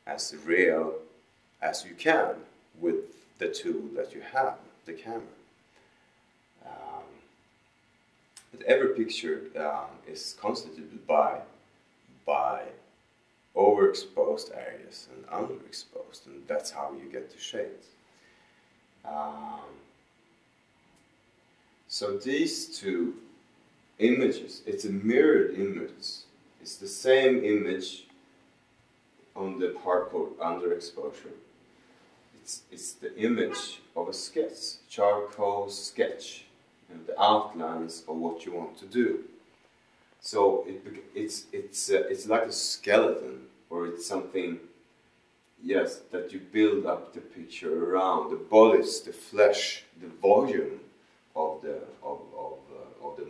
as real as you can with the tool that you have, the camera. But every picture is constituted by overexposed areas and underexposed, and that's how you get the shades. So these two images, it's a mirrored image. It's the same image on the part called underexposure. It's the image of a sketch, charcoal sketch, and the outlines of what you want to do. So it's like a skeleton, or it's something, yes, that you build up the picture around. The bodies, the flesh, the volume of the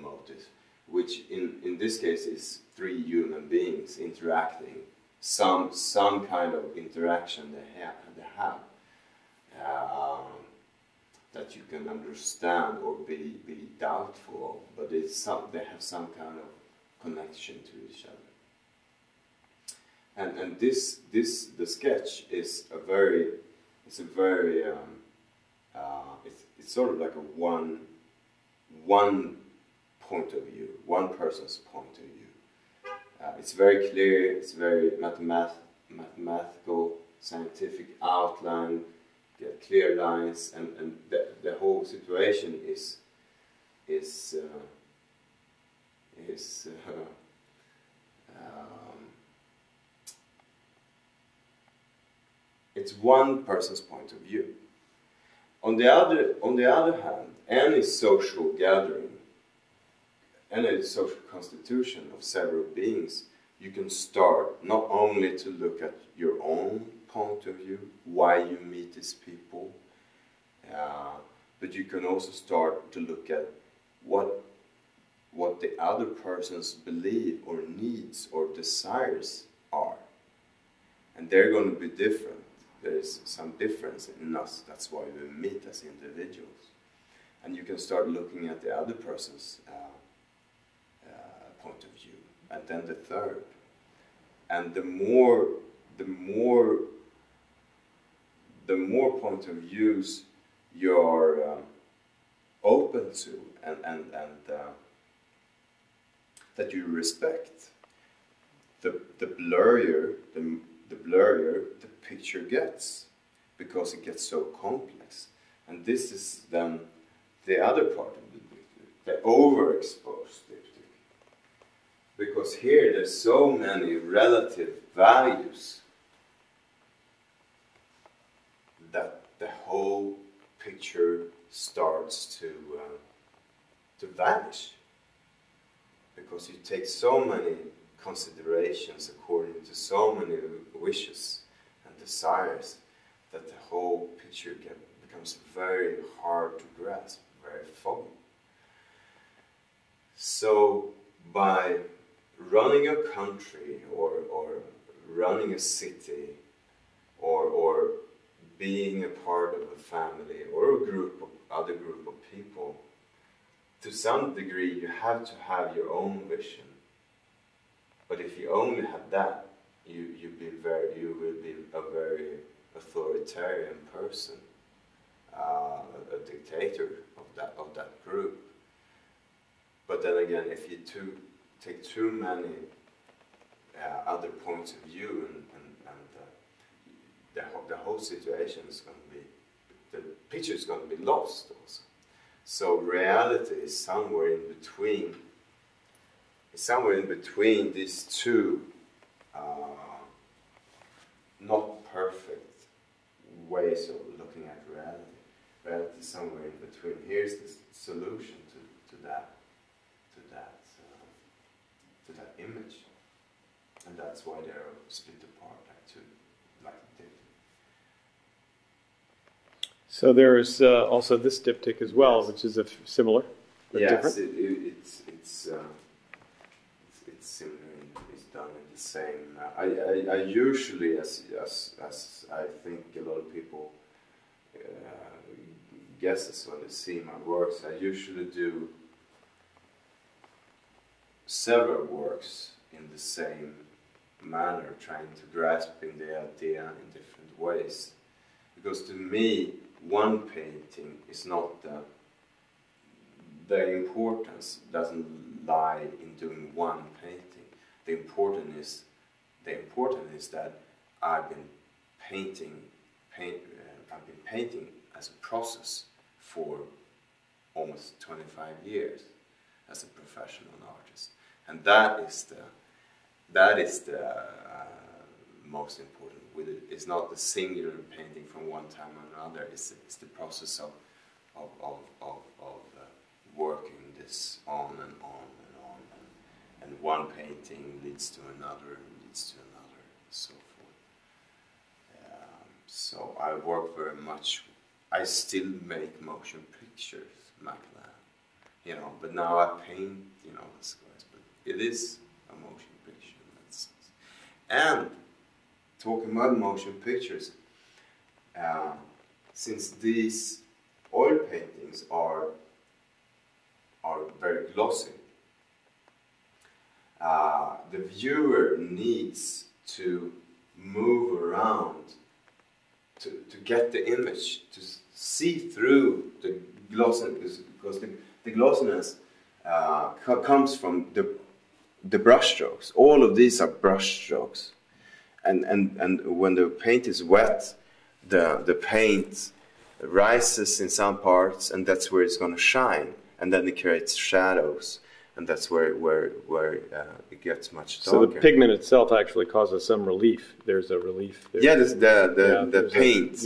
motif, which in this case is three human beings interacting, some kind of interaction they have that you can understand or be doubtful of, but they have some kind of connection to each other. And the sketch is it's sort of like a one point of view, one person's point of view. It's very clear, it's very mathematical, scientific outline, get clear lines, and the whole situation is it's one person's point of view. On the other hand, any social gathering, any social constitution of several beings, you can start not only to look at your own point of view, why you meet these people, but you can also start to look at what the other person's belief or needs or desires are. And they're going to be different. There is some difference in us. That's why we meet as individuals. And you can start looking at the other person's point of view, and then the third. And the more point of views you're open to and that you respect, the blurrier the picture gets, because it gets so complex. And this is then the other part of the diptych, the overexposed diptych. Because here there's so many relative values that the whole picture starts to vanish. Because you take so many considerations according to so many wishes and desires that the whole picture becomes very hard to grasp, very foggy. So by running a country or running a city or being a part of a family or a other group of people, to some degree you have to have your own vision. But if you only have that, you will be a very authoritarian person, a dictator of that group. But then again, if you take too many other points of view, and the whole situation is going to be, the picture is going to be lost also. So reality is somewhere in between. It's somewhere in between these two not perfect ways of looking at reality. Reality is somewhere in between. Here's the solution to that image, and that's why they're split apart like a diptych. So there is also this diptych as well, yes, which is similar but yes, different. It's similar. It's done in the same. I usually, as I think a lot of people guesses when they see my works, I usually do several works in the same manner, trying to grasp in the idea ways. Because to me, one painting is not the importance doesn't lie in doing one painting. The important is that I've been painting as a process for almost 25 years as a professional artist, and that is the most important. With it, it's not the singular painting from one time or another. It's the process of working this on and on and on, and one painting leads to another, and so forth. So I work very much. I still make motion pictures, but now I paint, the skies. But it is a motion picture in that sense. And talking about motion pictures, since these oil paintings are very glossy, the viewer needs to move around to get the image, to see through the glossiness, because the glossiness comes from the brush strokes. All of these are brush strokes, and when the paint is wet, the paint rises in some parts, and that's where it's going to shine, and then it creates shadows, and that's where it gets much darker. So the pigment itself actually causes some relief. There's a relief there. Yeah, the paint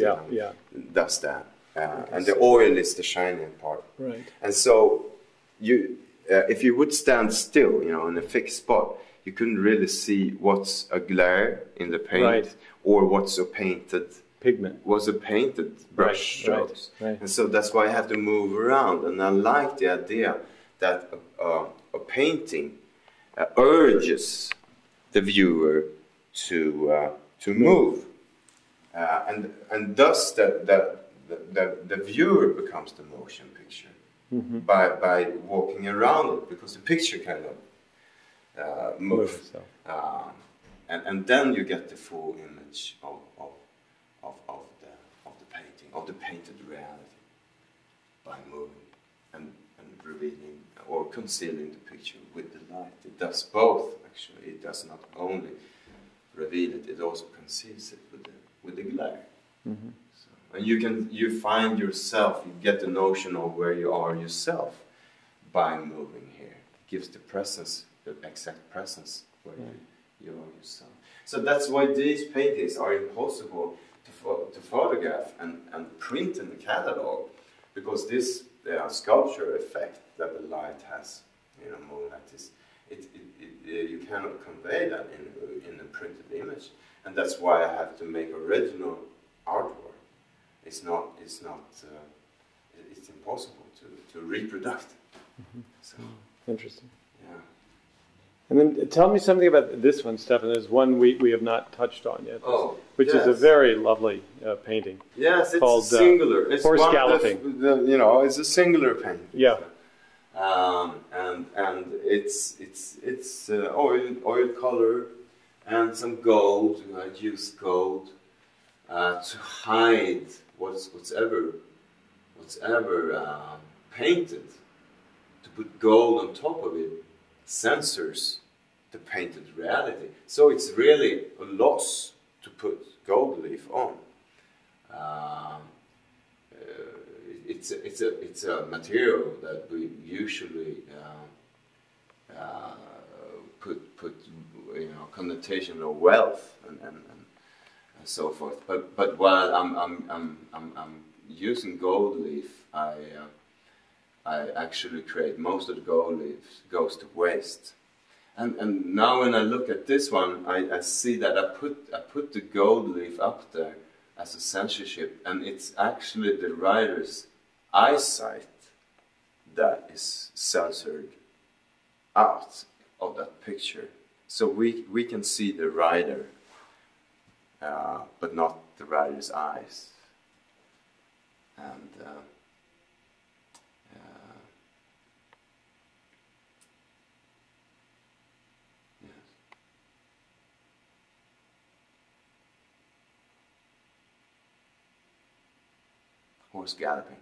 does that. And the oil is the shining part. Right. And so if you would stand still, in a fixed spot, you couldn't really see what's a glare in the paint, or what's a painted pigment. Was a painted brush strokes. Right. And so that's why I have to move around. And I like the idea that a painting urges the viewer to move, and thus the viewer becomes the motion picture by walking around it, because the picture kind of moves, and then you get the full image of the painting, of the painted reality, by moving and revealing or concealing the picture with the light. It does both, actually. It does not only reveal it, it also conceals it with the glare. Mm-hmm. So, and you find yourself, you get the notion of where you are yourself by moving here. It gives the presence, the exact presence where you are yourself. So that's why these paintings are impossible to photograph and print in the catalog, because this sculpture effect that the light has, moving like this, you cannot convey that in a printed image, and that's why I have to make original artwork. It's impossible to reproduce. Mm-hmm. So, interesting. Yeah. And then tell me something about this one, Stefan. There's one we have not touched on yet, which is a very lovely painting. Yes, it's called, singular. It's horse galloping. It's a singular painting. Yeah. And it's oil color and some gold. I used gold to hide whatever painted. To put gold on top of it censors the painted reality. So it's really a loss to put gold leaf on. It's a material that we usually put connotation of wealth and so forth. But while I'm using gold leaf, I actually create most of the gold leaves goes to waste. And now when I look at this one, I see that I put the gold leaf up there as a censorship, and it's actually the writer's eyesight that is censored out of that picture. So we can see the writer, but not the writer's eyes. And horse galloping.